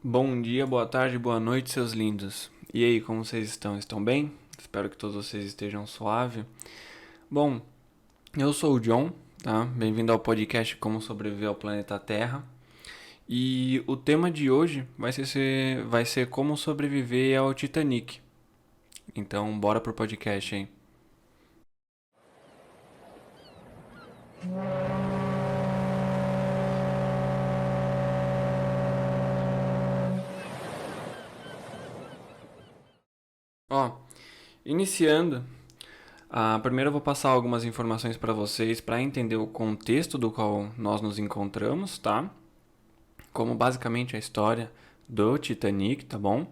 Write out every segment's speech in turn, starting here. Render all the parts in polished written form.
Bom dia, boa tarde, boa noite, seus lindos. E aí, como vocês estão? Estão bem? Espero que todos vocês estejam suave. Bom, eu sou o John, tá? Bem-vindo ao podcast Como Sobreviver ao Planeta Terra. E o tema de hoje vai ser como sobreviver ao Titanic. Então, bora pro podcast aí. Ó, iniciando, primeiro eu vou passar algumas informações para vocês para entender o contexto do qual nós nos encontramos, tá? Como basicamente a história do Titanic, tá bom?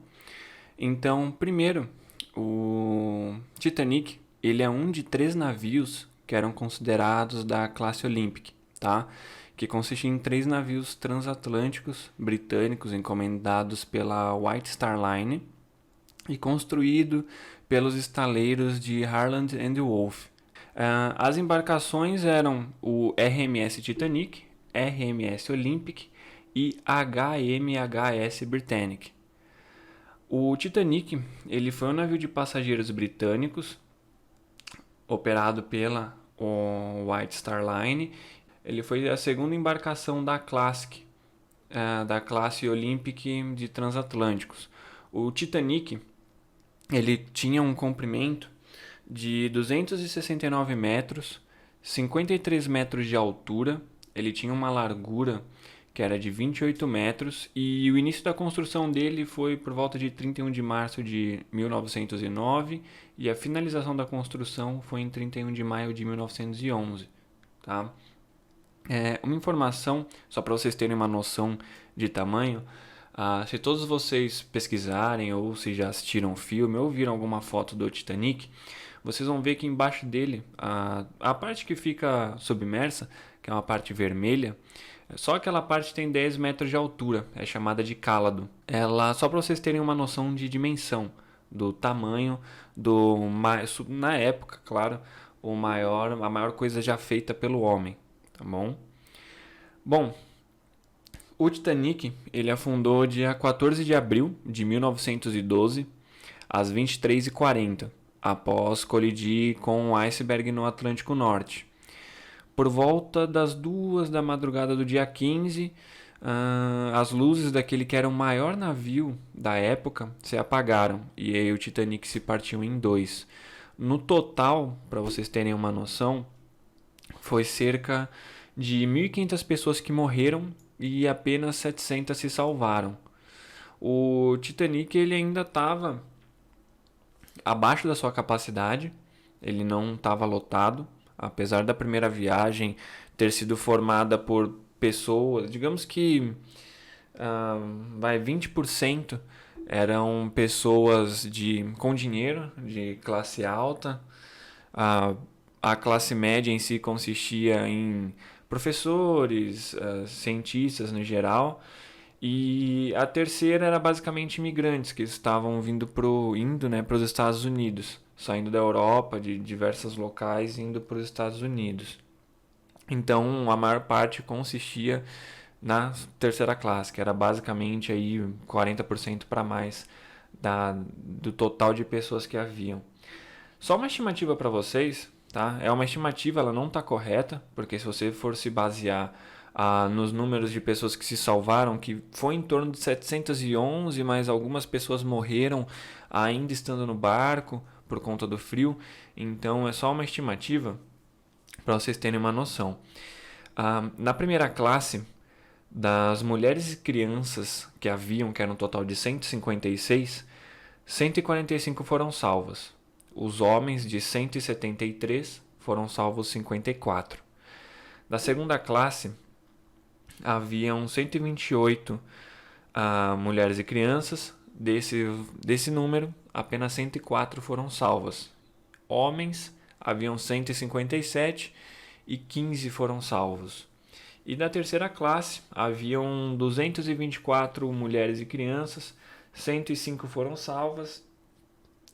Então, primeiro, o Titanic, ele é um de 3 navios que eram considerados da classe Olympic, tá? Que consiste em 3 navios transatlânticos britânicos encomendados pela White Star Line e construído pelos estaleiros de Harland and Wolff. As embarcações eram o RMS Titanic, RMS Olympic e HMHS Britannic. O Titanic, ele foi um navio de passageiros britânicos operado pela White Star Line. Ele foi a segunda embarcação da classe Olympic de transatlânticos. O Titanic, ele tinha um comprimento de 269 metros, 53 metros de altura. Ele tinha uma largura que era de 28 metros, e o início da construção dele foi por volta de 31 de março de 1909 e a finalização da construção foi em 31 de maio de 1911. Tá? Uma informação, só para vocês terem uma noção de tamanho, se todos vocês pesquisarem ou se já assistiram o filme ou viram alguma foto do Titanic, vocês vão ver que embaixo dele, a parte que fica submersa, que é uma parte vermelha, só aquela parte tem 10 metros de altura, é chamada de cálado. Ela, só para vocês terem uma noção de dimensão, do tamanho, na época, claro, a maior coisa já feita pelo homem, tá bom? Bom, o Titanic, ele afundou dia 14 de abril de 1912, às 23h40, após colidir com um iceberg no Atlântico Norte. Por volta das 2 da madrugada do dia 15, as luzes daquele que era o maior navio da época se apagaram e aí o Titanic se partiu em dois. No total, para vocês terem uma noção, foi cerca de 1.500 pessoas que morreram e apenas 700 se salvaram. O Titanic ele ainda estava abaixo da sua capacidade, ele não estava lotado, apesar da primeira viagem ter sido formada por pessoas, digamos que 20% eram pessoas com dinheiro, de classe alta. A classe média em si consistia em professores, cientistas no geral, e a terceira era basicamente imigrantes que estavam indo, né, para os Estados Unidos, saindo da Europa, de diversos locais, indo para os Estados Unidos. Então, a maior parte consistia na terceira classe, que era basicamente aí 40% para mais do total de pessoas que haviam. Só uma estimativa para vocês, tá? É uma estimativa, ela não está correta, porque se você for se basear nos números de pessoas que se salvaram, que foi em torno de 711, mas algumas pessoas morreram ainda estando no barco por conta do frio. Então é só uma estimativa para vocês terem uma noção. Na primeira classe, das mulheres e crianças que haviam, que era um total de 156, 145 foram salvas. Os homens, de 173, foram salvos 54. Da segunda classe, haviam 128 mulheres e crianças. Desse número, apenas 104 foram salvas. Homens, haviam 157 e 15 foram salvos. E da terceira classe, haviam 224 mulheres e crianças, 105 foram salvas,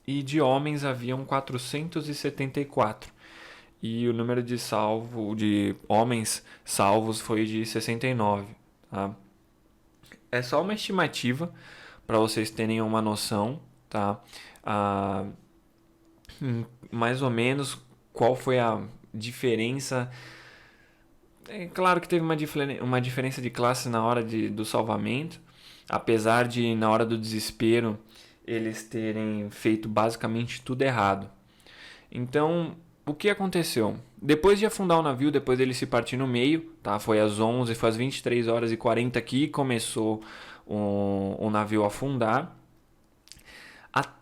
e de homens haviam 474. E o número de homens salvos foi de 69. Tá? É só uma estimativa para vocês terem uma noção, tá? Ah, mais ou menos qual foi a diferença. É claro que teve uma diferença de classe na hora do salvamento, apesar de na hora do desespero eles terem feito basicamente tudo errado. Então, o que aconteceu? Depois de afundar o navio, depois dele se partir no meio, tá? Foi às 11, foi às 23 horas e 40 que começou o navio a afundar.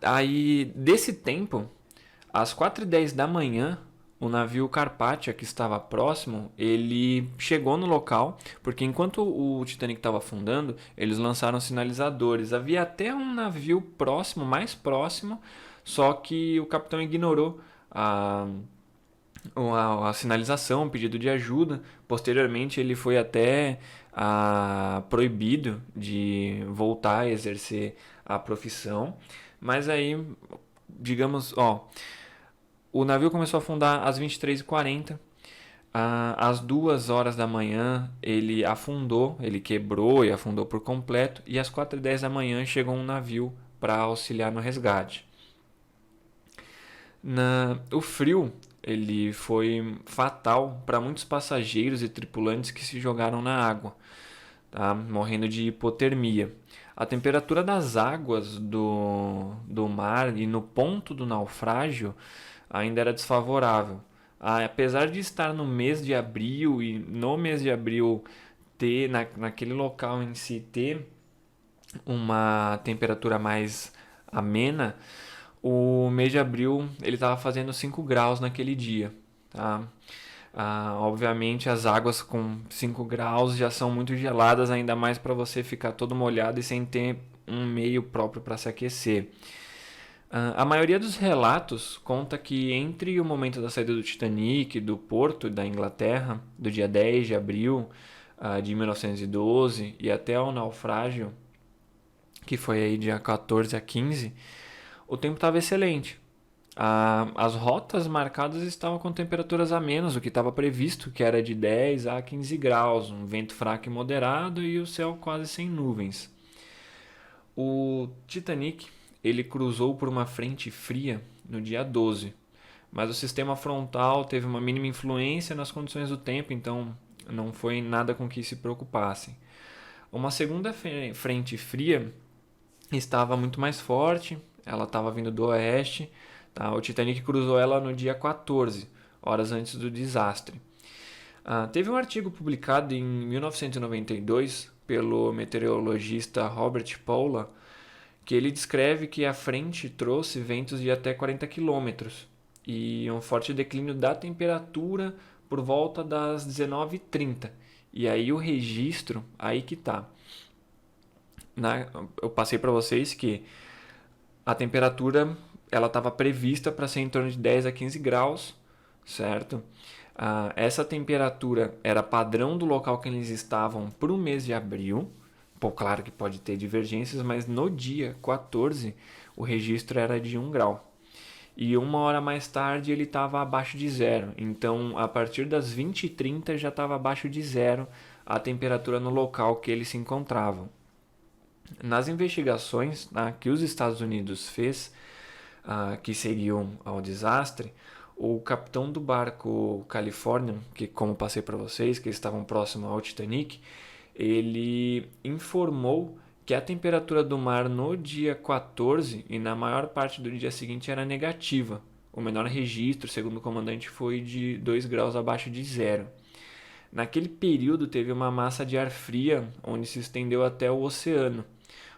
Aí, desse tempo, às 4h10 da manhã, o navio Carpathia, que estava próximo, ele chegou no local, porque enquanto o Titanic estava afundando, eles lançaram sinalizadores. Havia até um navio próximo, mais próximo, só que o capitão ignorou a sinalização, o pedido de ajuda. Posteriormente, ele foi até proibido de voltar a exercer a profissão. Mas aí, digamos, o navio começou a afundar às 23h40. Às 2 horas da manhã ele afundou, ele quebrou e afundou por completo. E às 4h10 da manhã chegou um navio para auxiliar no resgate. O frio ele foi fatal para muitos passageiros e tripulantes que se jogaram na água, tá? Morrendo de hipotermia. A temperatura das águas do mar e no ponto do naufrágio ainda era desfavorável. Apesar de estar no mês de abril e no mês de abril ter naquele local em si ter uma temperatura mais amena, o mês de abril ele estava fazendo 5 graus naquele dia, tá? Obviamente as águas com 5 graus já são muito geladas, ainda mais para você ficar todo molhado e sem ter um meio próprio para se aquecer. A maioria dos relatos conta que entre o momento da saída do Titanic do porto da Inglaterra, do dia 10 de abril de 1912 e até o naufrágio, que foi aí dia 14 a 15, o tempo estava excelente. As rotas marcadas estavam com temperaturas a menos do que estava previsto, que era de 10 a 15 graus, um vento fraco e moderado e o céu quase sem nuvens. O Titanic ele cruzou por uma frente fria no dia 12, mas o sistema frontal teve uma mínima influência nas condições do tempo, então não foi nada com que se preocupassem. Uma segunda frente fria estava muito mais forte, ela estava vindo do oeste, tá? O Titanic cruzou ela no dia 14, horas antes do desastre. Teve um artigo publicado em 1992 pelo meteorologista Robert Paula, que ele descreve que a frente trouxe ventos de até 40 km e um forte declínio da temperatura por volta das 19h30. E aí o registro, aí que tá. Eu passei para vocês que a temperatura ela estava prevista para ser em torno de 10 a 15 graus, certo? Essa temperatura era padrão do local que eles estavam para o mês de abril. Pô, claro que pode ter divergências, mas no dia 14 o registro era de 1 grau. E 1 hora mais tarde ele estava abaixo de zero. Então, a partir das 20h30 já estava abaixo de zero a temperatura no local que eles se encontravam. Nas investigações que os Estados Unidos fez, que seguiam ao desastre, o capitão do barco Californian, que como passei para vocês, que eles estavam próximo ao Titanic, ele informou que a temperatura do mar no dia 14 e na maior parte do dia seguinte era negativa. O menor registro, segundo o comandante, foi de 2 graus abaixo de zero. Naquele período teve uma massa de ar fria, onde se estendeu até o oceano.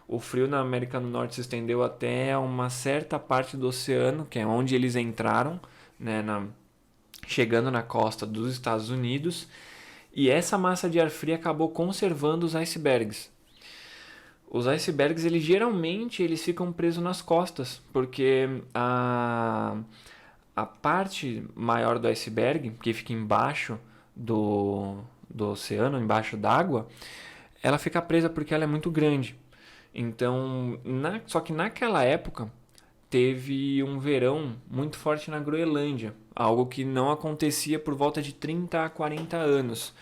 O frio na América do Norte se estendeu até uma certa parte do oceano, que é onde eles entraram, né, chegando na costa dos Estados Unidos. E essa massa de ar frio acabou conservando os icebergs. Os icebergs, geralmente eles ficam presos nas costas, porque a parte maior do iceberg, que fica embaixo do oceano, embaixo d'água, ela fica presa porque ela é muito grande. Então, só que naquela época teve um verão muito forte na Groenlândia, algo que não acontecia por volta de 30 a 40 anos.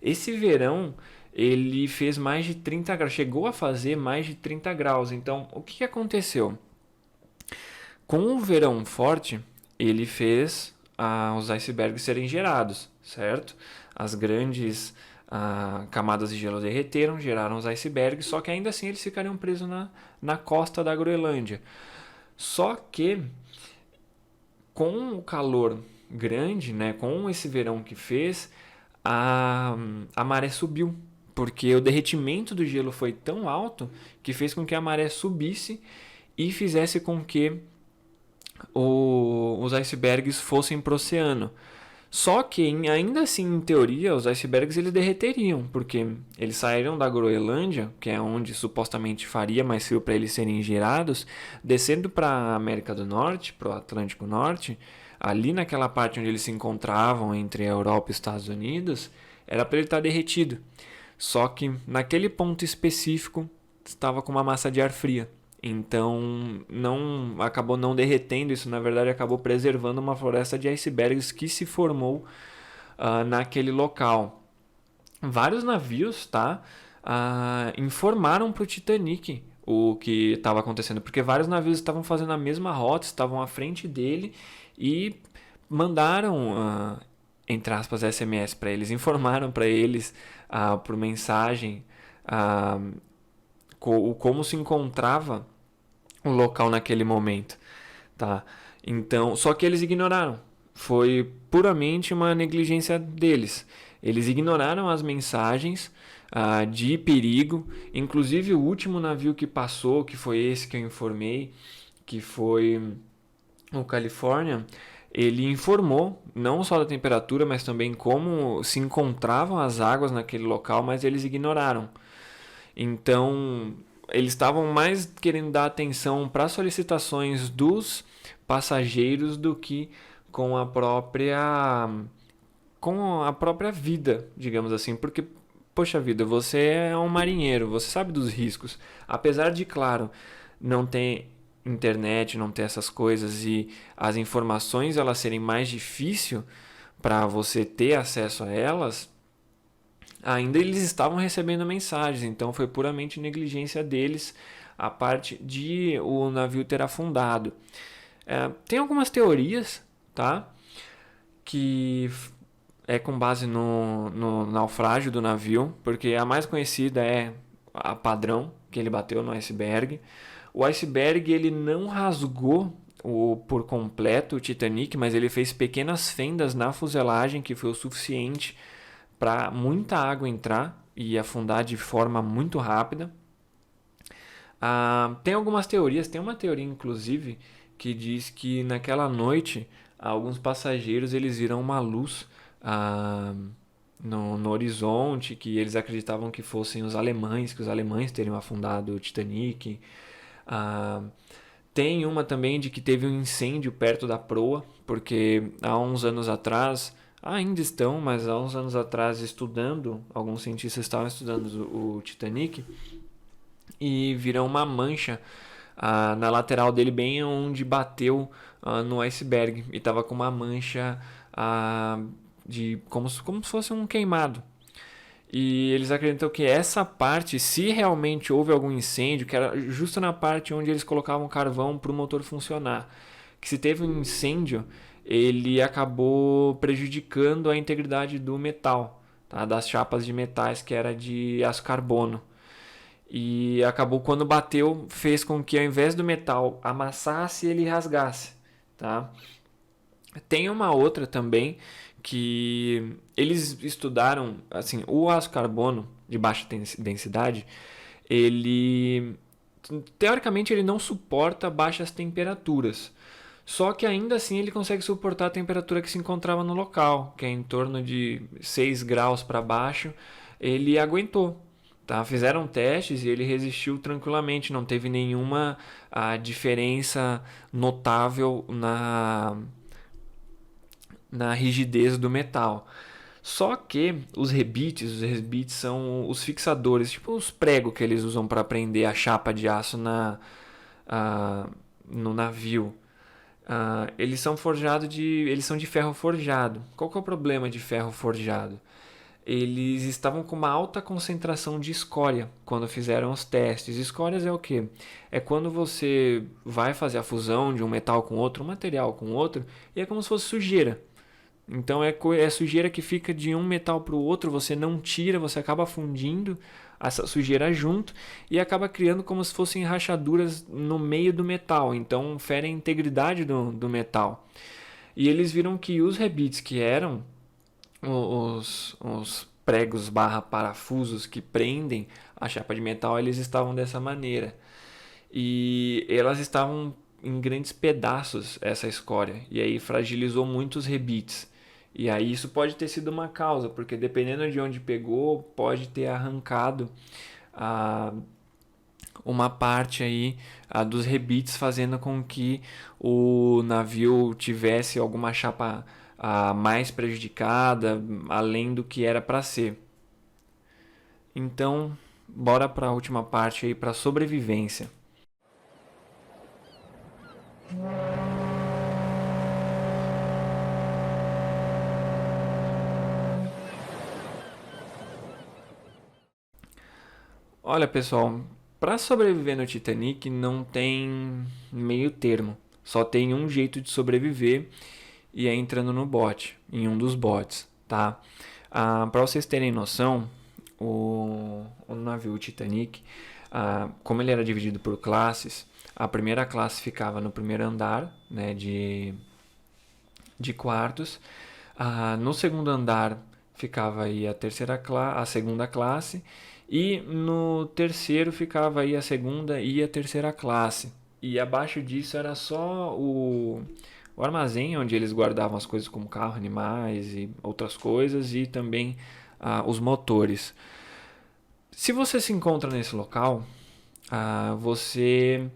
Esse verão ele fez mais de 30 graus, chegou a fazer mais de 30 graus. Então, o que aconteceu? Com o verão forte, ele fez os icebergs serem gerados, certo? As grandes camadas de gelo derreteram, geraram os icebergs, só que ainda assim eles ficariam presos na costa da Groenlândia. Só que com o calor grande, né, com esse verão que fez, a maré subiu, porque o derretimento do gelo foi tão alto que fez com que a maré subisse e fizesse com que os icebergs fossem para o oceano. Só que ainda assim, em teoria, os icebergs eles derreteriam, porque eles saíram da Groenlândia, que é onde supostamente faria mais frio para eles serem gerados, descendo para a América do Norte, para o Atlântico Norte, ali naquela parte onde eles se encontravam entre a Europa e os Estados Unidos, era para ele estar derretido. Só que naquele ponto específico estava com uma massa de ar fria. Então acabou não derretendo, isso na verdade acabou preservando uma floresta de icebergs que se formou naquele local. Vários navios, tá, informaram para o Titanic o que estava acontecendo, porque vários navios estavam fazendo a mesma rota, estavam à frente dele e mandaram, entre aspas, SMS para eles, informaram para eles por mensagem como se encontrava o local naquele momento, tá? Então, só que eles ignoraram. Foi puramente uma negligência deles. Eles ignoraram as mensagens de perigo. Inclusive o último navio que passou, que foi esse que eu informei, que foi o California, ele informou não só da temperatura, mas também como se encontravam as águas naquele local, mas eles ignoraram. Então, eles estavam mais querendo dar atenção para as solicitações dos passageiros do que com a própria vida, digamos assim, porque poxa vida, você é um marinheiro, você sabe dos riscos. Apesar de, claro, não ter internet, não ter essas coisas e as informações elas serem mais difícil para você ter acesso a elas, ainda eles estavam recebendo mensagens, então foi puramente negligência deles a parte de o navio ter afundado. Tem algumas teorias, tá, que é com base no naufrágio do navio, porque a mais conhecida é a padrão, que ele bateu no iceberg. O iceberg ele não rasgou por completo o Titanic, mas ele fez pequenas fendas na fuselagem que foi o suficiente para muita água entrar e afundar de forma muito rápida. Tem algumas teorias, tem uma teoria inclusive que diz que naquela noite alguns passageiros eles viram uma luz no horizonte, que eles acreditavam que fossem os alemães, que os alemães teriam afundado o Titanic. Tem uma também de que teve um incêndio perto da proa, porque há uns anos atrás, ainda estão, mas há uns anos atrás estudando, alguns cientistas estavam estudando o Titanic e viram uma mancha na lateral dele, bem onde bateu no iceberg, e estava com uma mancha como se fosse um queimado. E eles acreditam que essa parte, se realmente houve algum incêndio, que era justo na parte onde eles colocavam carvão para o motor funcionar, que se teve um incêndio, ele acabou prejudicando a integridade do metal, tá? Das chapas de metais, que era de aço carbono. E acabou, quando bateu, fez com que ao invés do metal amassasse, ele rasgasse, tá? Tem uma outra também que eles estudaram, assim, o aço carbono de baixa densidade, ele teoricamente ele não suporta baixas temperaturas. Só que ainda assim ele consegue suportar a temperatura que se encontrava no local, que é em torno de 6 graus para baixo, ele aguentou. Tá? Fizeram testes e ele resistiu tranquilamente, não teve nenhuma diferença notável na rigidez do metal. Só que os rebites são os fixadores, tipo os pregos que eles usam para prender a chapa de aço no navio. Eles são de ferro forjado. Qual que é o problema de ferro forjado? eles estavam com uma alta concentração de escória quando fizeram os testes. Escórias é o quê? É quando você vai fazer a fusão de um metal com outro, um material com outro, e é como se fosse sujeira. Então é sujeira que fica de um metal para o outro, você não tira, você acaba fundindo essa sujeira junto e acaba criando como se fossem rachaduras no meio do metal. Então fere a integridade do metal. E eles viram que os rebites, que eram os pregos barra parafusos que prendem a chapa de metal, eles estavam dessa maneira. E elas estavam em grandes pedaços, essa escória. E aí fragilizou muito os rebites. E aí isso pode ter sido uma causa, porque dependendo de onde pegou, pode ter arrancado uma parte aí dos rebites, fazendo com que o navio tivesse alguma chapa mais prejudicada, além do que era para ser. Então, bora para a última parte aí, para sobrevivência. Olha, pessoal, para sobreviver no Titanic não tem meio termo. Só tem um jeito de sobreviver e é entrando no bote, em um dos botes, tá? Para vocês terem noção, o navio Titanic, como ele era dividido por classes, a primeira classe ficava no primeiro andar, né, de quartos. No segundo andar ficava aí a segunda classe, e no terceiro ficava aí a segunda e a terceira classe. E abaixo disso era só o armazém onde eles guardavam as coisas como carro, animais e outras coisas, e também os motores. Se você se encontra nesse local, você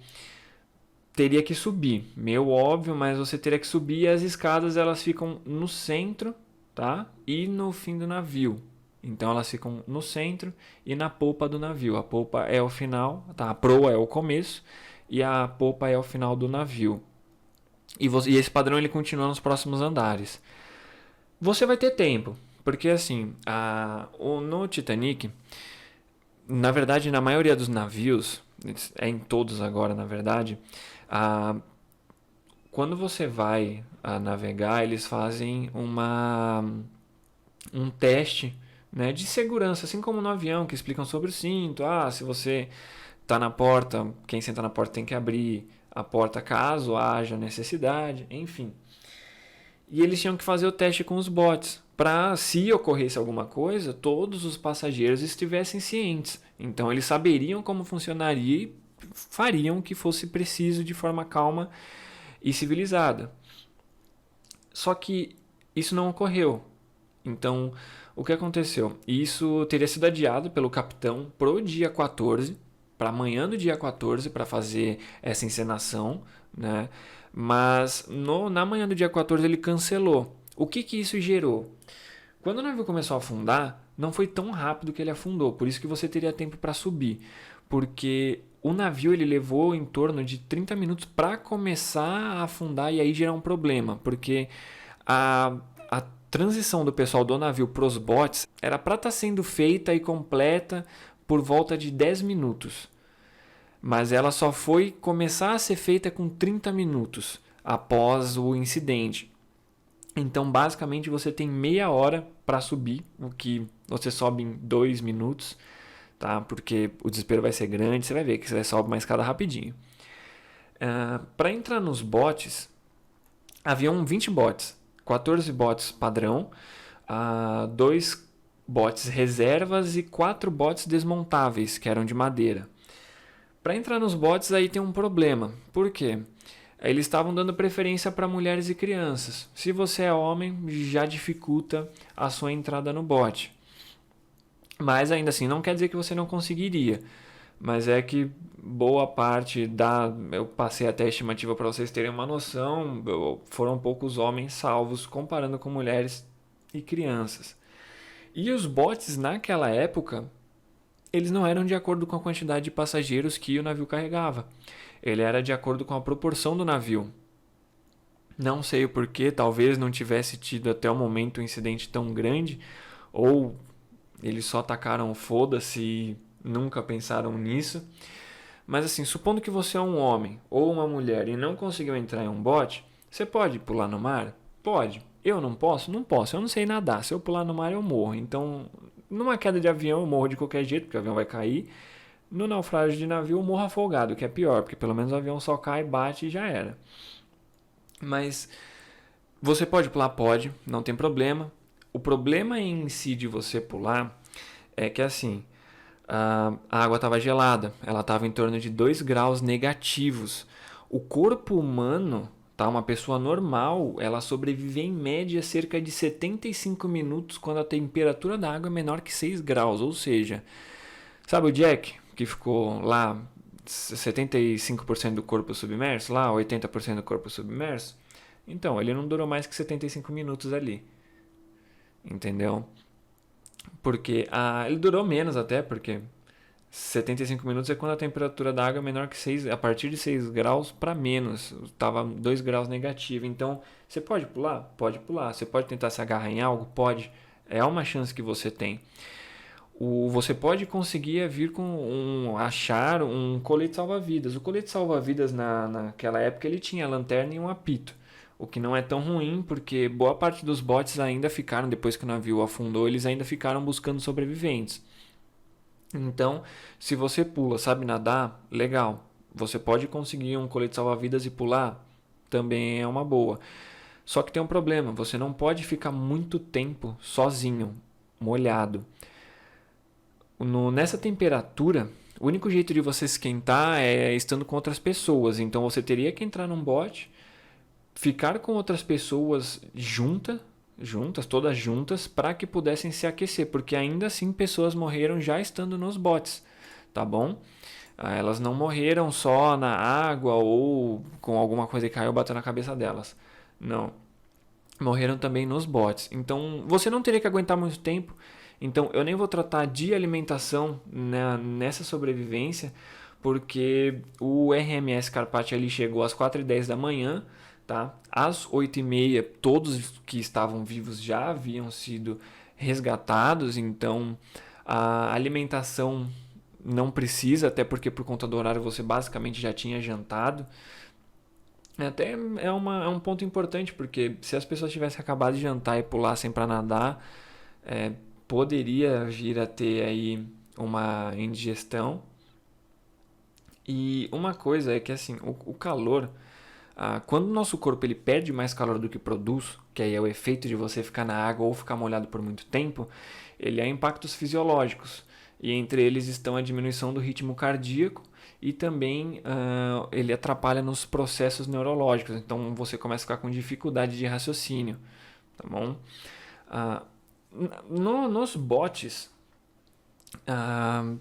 teria que subir. Meio óbvio, mas você teria que subir, e as escadas elas ficam no centro, tá? E no fim do navio. Então elas ficam no centro e na polpa do navio. A polpa é o final, tá? A proa é o começo e a polpa é o final do navio. E esse padrão ele continua nos próximos andares. Você vai ter tempo, porque assim, no Titanic, na verdade, na maioria dos navios, é em todos agora, na verdade, quando você vai navegar, eles fazem um teste, né, de segurança, assim como no avião, que explicam sobre o cinto. Se você está na porta, quem senta na porta tem que abrir a porta caso haja necessidade, enfim. E eles tinham que fazer o teste com os botes, para, se ocorresse alguma coisa, todos os passageiros estivessem cientes. Então eles saberiam como funcionaria e fariam o que fosse preciso de forma calma e civilizada. Só que isso não ocorreu. Então, o que aconteceu? Isso teria sido adiado pelo capitão pro dia 14, para amanhã do dia 14, para fazer essa encenação, né? Mas na manhã do dia 14 ele cancelou. O que isso gerou? Quando o navio começou a afundar, não foi tão rápido que ele afundou, por isso que você teria tempo para subir, porque o navio ele levou em torno de 30 minutos para começar a afundar, e aí gerar um problema, porque a transição do pessoal do navio para os botes era para estar sendo feita e completa por volta de 10 minutos. Mas ela só foi começar a ser feita com 30 minutos após o incidente. Então, basicamente, você tem meia hora para subir, o que você sobe em 2 minutos, tá? Porque o desespero vai ser grande, você vai ver que você sobe uma escada rapidinho. Para entrar nos botes, haviam 20 botes, 14 botes padrão, 2 botes reservas e 4 botes desmontáveis, que eram de madeira. Para entrar nos botes aí tem um problema. Por quê? Eles estavam dando preferência para mulheres e crianças. Se você é homem, já dificulta a sua entrada no bote. Mas ainda assim, não quer dizer que você não conseguiria. Mas é que boa parte eu passei até a estimativa para vocês terem uma noção, foram poucos homens salvos comparando com mulheres e crianças. E os botes naquela época, eles não eram de acordo com a quantidade de passageiros que o navio carregava. Ele era de acordo com a proporção do navio. Não sei o porquê, talvez não tivesse tido até o momento um incidente tão grande, ou Eles só tacaram o foda-se e nunca pensaram nisso. Mas assim, supondo que você é um homem ou uma mulher e não conseguiu entrar em um bote, você pode pular no mar? Pode. Eu não posso? Não posso. Eu não sei nadar. Se eu pular no mar, eu morro. Então, numa queda de avião, eu morro de qualquer jeito, porque o avião vai cair. No naufrágio de navio, eu morro afogado, que é pior, porque pelo menos o avião só cai, bate e já era. Mas você pode pular? Pode, não tem problema. O problema em si de você pular é que assim, a água estava gelada, ela estava em torno de 2 graus negativos. O corpo humano, tá, uma pessoa normal, ela sobrevive em média cerca de 75 minutos quando a temperatura da água é menor que 6 graus. Ou seja, sabe o Jack que ficou lá 75% do corpo submerso, lá 80% do corpo submerso? Então, ele não durou mais que 75 minutos ali, entendeu? Porque ele durou menos até, porque 75 minutos é quando a temperatura da água é menor que 6, a partir de 6 graus para menos, estava 2 graus negativo. Então, você pode pular? Pode pular. Você pode tentar se agarrar em algo? Pode. É uma chance que você tem. Você pode conseguir vir com achar um colete salva-vidas. O colete salva-vidas naquela época ele tinha lanterna e um apito. O que não é tão ruim, porque boa parte dos botes ainda ficaram, depois que o navio afundou, eles ainda ficaram buscando sobreviventes. Então, se você pula, sabe nadar, legal. Você pode conseguir um colete salva-vidas e pular, também é uma boa. Só que tem um problema, você não pode ficar muito tempo sozinho, molhado. Nessa temperatura, o único jeito de você esquentar é estando com outras pessoas. Então você teria que entrar num bote, ficar com outras pessoas juntas, todas juntas, para que pudessem se aquecer, porque ainda assim pessoas morreram já estando nos botes, tá bom? Elas não morreram só na água ou com alguma coisa que caiu e bateu na cabeça delas. Não. Morreram também nos botes. Então você não teria que aguentar muito tempo. Então eu nem vou tratar de alimentação nessa sobrevivência, porque o RMS Carpathia ali chegou às 4h10 da manhã. Tá? Às 8h30, todos que estavam vivos já haviam sido resgatados, então a alimentação não precisa, até porque por conta do horário você basicamente já tinha jantado. Até é um ponto importante, porque se as pessoas tivessem acabado de jantar e pulassem para nadar, poderia vir a ter aí uma indigestão. E uma coisa é que assim, o calor, quando o nosso corpo ele perde mais calor do que produz, que aí é o efeito de você ficar na água ou ficar molhado por muito tempo, ele há impactos fisiológicos. E entre eles estão a diminuição do ritmo cardíaco e também ele atrapalha nos processos neurológicos. Então você começa a ficar com dificuldade de raciocínio. Tá bom? Nos botes,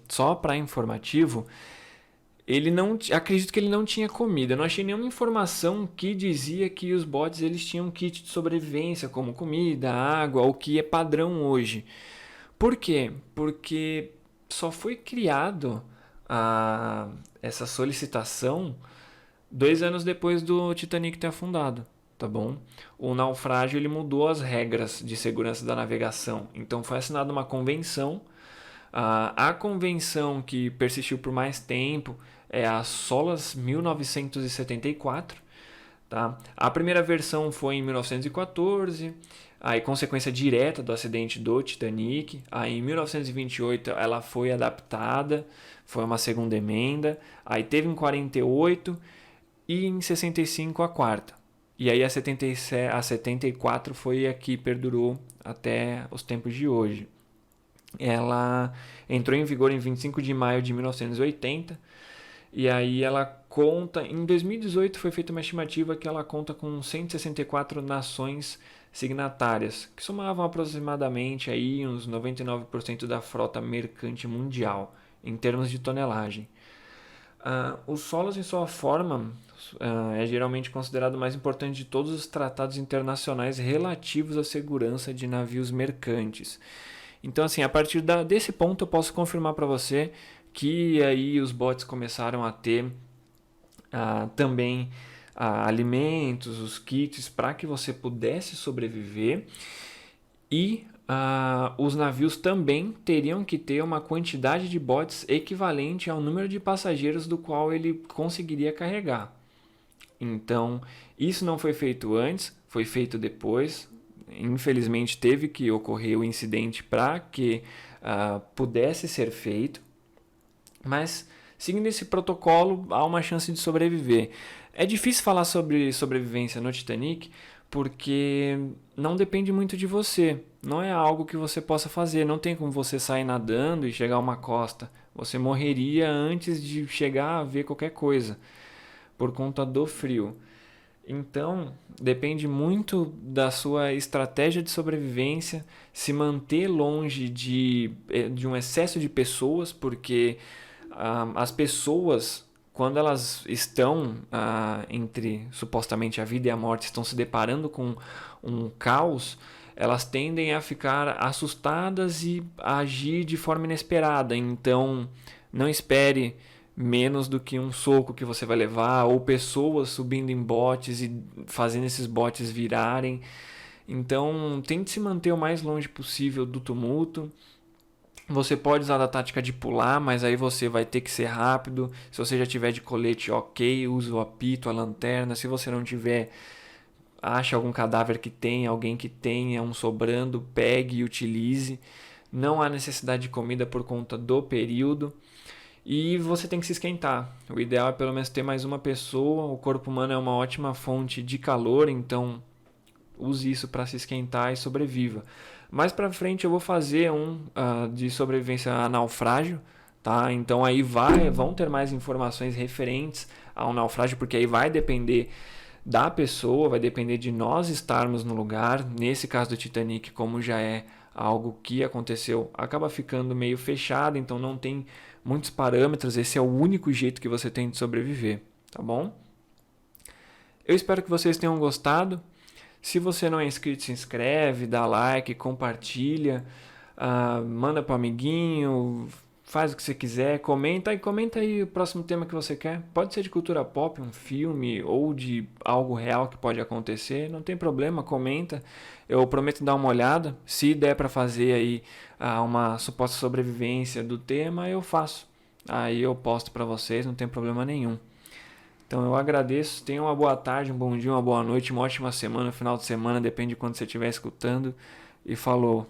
só para informativo, ele não, acredito que ele não tinha comida. Eu não achei nenhuma informação que dizia que os botes eles tinham kit de sobrevivência, como comida, água, o que é padrão hoje. Por quê? Porque só foi criado essa solicitação 2 anos depois do Titanic ter afundado, tá bom? O naufrágio ele mudou as regras de segurança da navegação. Então foi assinada uma convenção. A convenção que persistiu por mais tempo é a SOLAS 1974. Tá? A primeira versão foi em 1914, aí consequência direta do acidente do Titanic. Aí em 1928 ela foi adaptada, foi uma segunda emenda. Aí teve em 48 e em 65 a quarta. E aí a 74 foi a que perdurou até os tempos de hoje. Ela entrou em vigor em 25 de maio de 1980. E aí ela conta, em 2018 foi feita uma estimativa que ela conta com 164 nações signatárias, que somavam aproximadamente aí uns 99% da frota mercante mundial, em termos de tonelagem. O SOLAS, em sua forma, é geralmente considerado o mais importante de todos os tratados internacionais relativos à segurança de navios mercantes. Então, assim, a partir desse ponto eu posso confirmar para você que aí os botes começaram a ter também alimentos, os kits para que você pudesse sobreviver. E os navios também teriam que ter uma quantidade de botes equivalente ao número de passageiros do qual ele conseguiria carregar. Então, isso não foi feito antes, foi feito depois. Infelizmente, teve que ocorrer o incidente para que pudesse ser feito, mas seguindo esse protocolo, há uma chance de sobreviver. É difícil falar sobre sobrevivência no Titanic porque não depende muito de você. Não é algo que você possa fazer. Não tem como você sair nadando e chegar a uma costa. Você morreria antes de chegar a ver qualquer coisa por conta do frio. Então, depende muito da sua estratégia de sobrevivência, se manter longe de um excesso de pessoas, porque as pessoas, quando elas estão entre supostamente a vida e a morte, estão se deparando com um caos, elas tendem a ficar assustadas e a agir de forma inesperada. Então, não espere menos do que um soco que você vai levar, ou pessoas subindo em botes e fazendo esses botes virarem. Então, tente se manter o mais longe possível do tumulto. Você pode usar a tática de pular, mas aí você vai ter que ser rápido. Se você já tiver de colete, ok, use o apito, a lanterna. Se você não tiver, ache algum cadáver que tenha, alguém que tenha um sobrando, pegue e utilize. Não há necessidade de comida por conta do período. E você tem que se esquentar. O ideal é pelo menos ter mais uma pessoa. O corpo humano é uma ótima fonte de calor, então use isso para se esquentar e sobreviva. Mais para frente eu vou fazer de sobrevivência a naufrágio, tá? Então aí vão ter mais informações referentes ao naufrágio, porque aí vai depender da pessoa, vai depender de nós estarmos no lugar. Nesse caso do Titanic, como já é algo que aconteceu, acaba ficando meio fechado, então não tem muitos parâmetros. Esse é o único jeito que você tem de sobreviver, tá bom? Eu espero que vocês tenham gostado. Se você não é inscrito, se inscreve, dá like, compartilha, manda para o amiguinho, faz o que você quiser, comenta aí o próximo tema que você quer. Pode ser de cultura pop, um filme ou de algo real que pode acontecer, não tem problema, comenta. Eu prometo dar uma olhada. Se der para fazer aí uma suposta sobrevivência do tema, eu faço. Aí eu posto para vocês, não tem problema nenhum. Então eu agradeço, tenha uma boa tarde, um bom dia, uma boa noite, uma ótima semana, final de semana, depende de quando você estiver escutando. E falou!